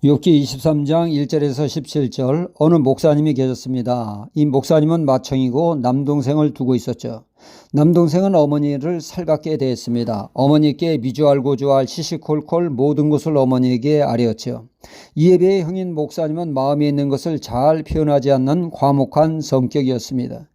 욥기 23장 1절에서 17절. 어느 목사님이 계셨습니다. 이 목사님은 맏형이고 남동생을 두고 있었죠. 남동생은 어머니를 살갑게 대했습니다. 어머니께 미주알 고주알 시시콜콜 모든 것을 어머니에게 아뢰었죠. 이에 비해 형인 목사님은 마음에 있는 것을 잘 표현하지 않는 과묵한 성격이었습니다.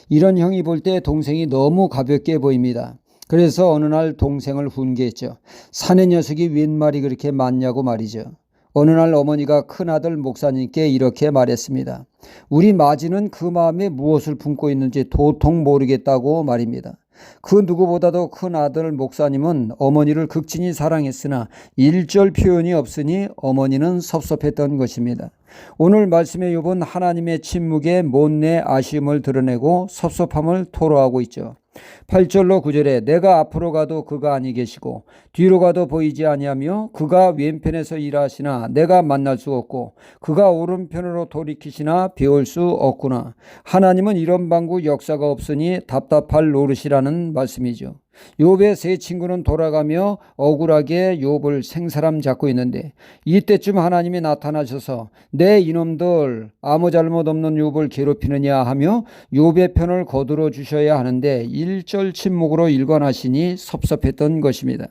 이런 형이 볼 때 동생이 너무 가볍게 보입니다. 그래서 어느 날 동생을 훈계했죠. 사내 녀석이 웬 말이 그렇게 많냐고 말이죠. 어느 날 어머니가 큰아들 목사님께 이렇게 말했습니다. 우리 마지는 그 마음에 무엇을 품고 있는지 도통 모르겠다고 말입니다. 그 누구보다도 큰아들 목사님은 어머니를 극진히 사랑했으나 일절 표현이 없으니 어머니는 섭섭했던 것입니다. 오늘 말씀의 욥은 하나님의 침묵에 못내 아쉬움을 드러내고 섭섭함을 토로하고 있죠. 8절로 9절에 내가 앞으로 가도 그가 아니 계시고 뒤로 가도 보이지 아니하며 그가 왼편에서 일하시나 내가 만날 수 없고 그가 오른편으로 돌이키시나 배울 수 없구나. 하나님은 이런 방구 역사가 없으니 답답할 노릇이라는 말씀이죠. 욥의 세 친구는 돌아가며 억울하게 욥을 생사람 잡고 있는데 이때쯤 하나님이 나타나셔서 내 이놈들 아무 잘못 없는 욥을 괴롭히느냐 하며 욥의 편을 거두어 주셔야 하는데 1절 침묵으로 일관하시니 섭섭했던 것입니다.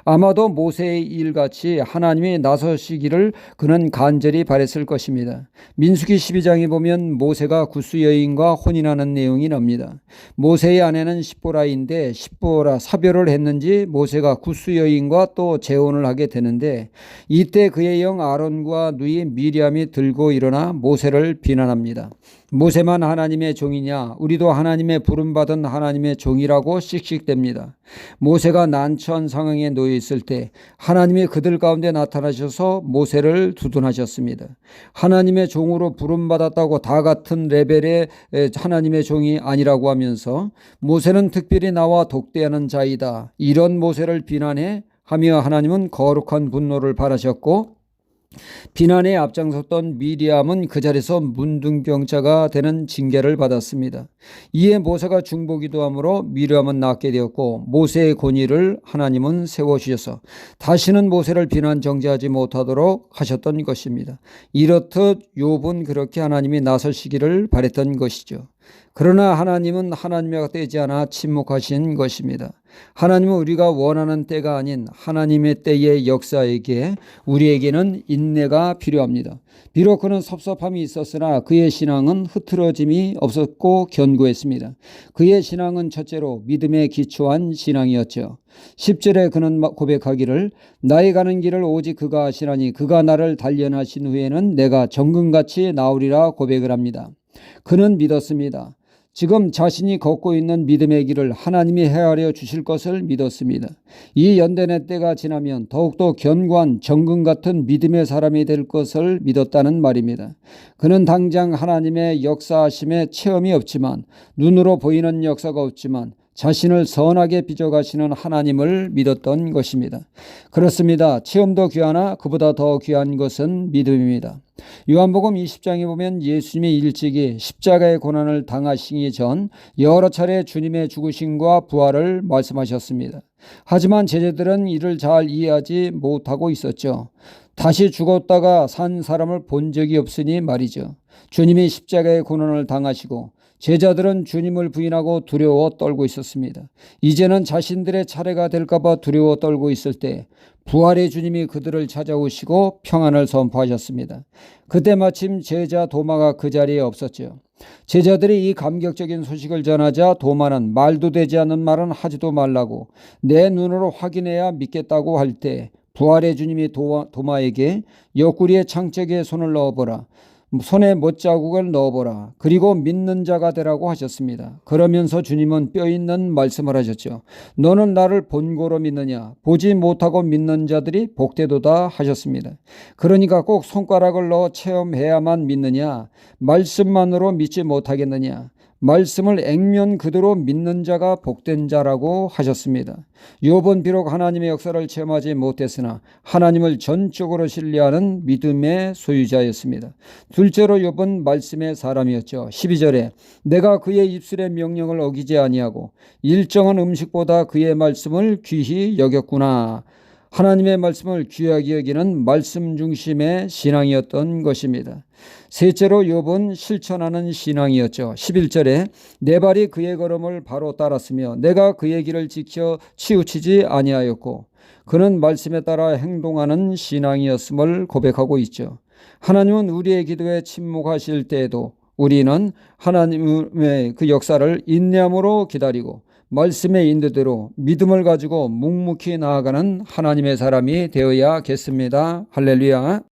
아마도 모세의 일같이 하나님이 나서시기를 그는 간절히 바랬을 것입니다. 민수기 12장에 보면 모세가 구스 여인과 혼인하는 내용이 나옵니다. 모세의 아내는 십보라인데 십보라 사별을 했는지 모세가 구스 여인과 또 재혼을 하게 되는데 이때 그의 영 아론과 누이 미리암이 들고 일어나 모세를 비난합니다. 모세만 하나님의 종이냐? 우리도 하나님의 부름받은 하나님의 종이라고 씩씩댑니다. 모세가 난처한 상황에 놓여 있을 때 하나님이 그들 가운데 나타나셔서 모세를 두둔하셨습니다. 하나님의 종으로 부름받았다고 다 같은 레벨의 하나님의 종이 아니라고 하면서 모세는 특별히 나와 독대하는 자이다. 이런 모세를 비난해 하며 하나님은 거룩한 분노를 발하셨고 비난에 앞장섰던 미리암은 그 자리에서 문둥병자가 되는 징계를 받았습니다. 이에 모세가 중보기도함으로 미리암은 낫게 되었고 모세의 권위를 하나님은 세워주셔서 다시는 모세를 비난 정죄하지 못하도록 하셨던 것입니다. 이렇듯 욥은 그렇게 하나님이 나서시기를 바랬던 것이죠. 그러나 하나님은 하나님과 되지 않아 침묵하신 것입니다. 하나님은 우리가 원하는 때가 아닌 하나님의 때의 역사에게 우리에게는 인내가 필요합니다. 비록 그는 섭섭함이 있었으나 그의 신앙은 흐트러짐이 없었고 견고했습니다. 그의 신앙은 첫째로 믿음에 기초한 신앙이었죠. 10절에 그는 고백하기를 나의 가는 길을 오직 그가 아시나니 그가 나를 단련하신 후에는 내가 정금같이 나오리라 고백을 합니다. 그는 믿었습니다. 지금 자신이 걷고 있는 믿음의 길을 하나님이 헤아려 주실 것을 믿었습니다. 이 연단의 때가 지나면 더욱더 견고한 정금 같은 믿음의 사람이 될 것을 믿었다는 말입니다. 그는 당장 하나님의 역사하심에 체험이 없지만 눈으로 보이는 역사가 없지만 자신을 선하게 빚어가시는 하나님을 믿었던 것입니다. 그렇습니다. 체험도 귀하나 그보다 더 귀한 것은 믿음입니다. 요한복음 20장에 보면 예수님이 일찍이 십자가의 고난을 당하시기 전 여러 차례 주님의 죽으심과 부활을 말씀하셨습니다. 하지만 제자들은 이를 잘 이해하지 못하고 있었죠. 다시 죽었다가 산 사람을 본 적이 없으니 말이죠. 주님이 십자가의 고난을 당하시고 제자들은 주님을 부인하고 두려워 떨고 있었습니다. 이제는 자신들의 차례가 될까 봐 두려워 떨고 있을 때 부활의 주님이 그들을 찾아오시고 평안을 선포하셨습니다. 그때 마침 제자 도마가 그 자리에 없었죠. 제자들이 이 감격적인 소식을 전하자 도마는 말도 되지 않는 말은 하지도 말라고 내 눈으로 확인해야 믿겠다고 할 때 부활의 주님이 도마에게 옆구리에 창적에 손을 넣어보라. 손에 못자국을 넣어보라. 그리고 믿는 자가 되라고 하셨습니다. 그러면서 주님은 뼈 있는 말씀을 하셨죠. 너는 나를 본고로 믿느냐? 보지 못하고 믿는 자들이 복되도다 하셨습니다. 그러니까 꼭 손가락을 넣어 체험해야만 믿느냐? 말씀만으로 믿지 못하겠느냐? 말씀을 액면 그대로 믿는 자가 복된 자라고 하셨습니다. 욥은 비록 하나님의 역사를 체험하지 못했으나 하나님을 전적으로 신뢰하는 믿음의 소유자였습니다. 둘째로 욥은 말씀의 사람이었죠. 12절에 내가 그의 입술의 명령을 어기지 아니하고 일정한 음식보다 그의 말씀을 귀히 여겼구나. 하나님의 말씀을 귀하게 여기는 말씀 중심의 신앙이었던 것입니다. 셋째로 욥은 실천하는 신앙이었죠. 11절에 내 발이 그의 걸음을 바로 따랐으며 내가 그의 길을 지켜 치우치지 아니하였고 그는 말씀에 따라 행동하는 신앙이었음을 고백하고 있죠. 하나님은 우리의 기도에 침묵하실 때에도 우리는 하나님의 그 역사를 인내함으로 기다리고 말씀의 인도대로 믿음을 가지고 묵묵히 나아가는 하나님의 사람이 되어야겠습니다. 할렐루야.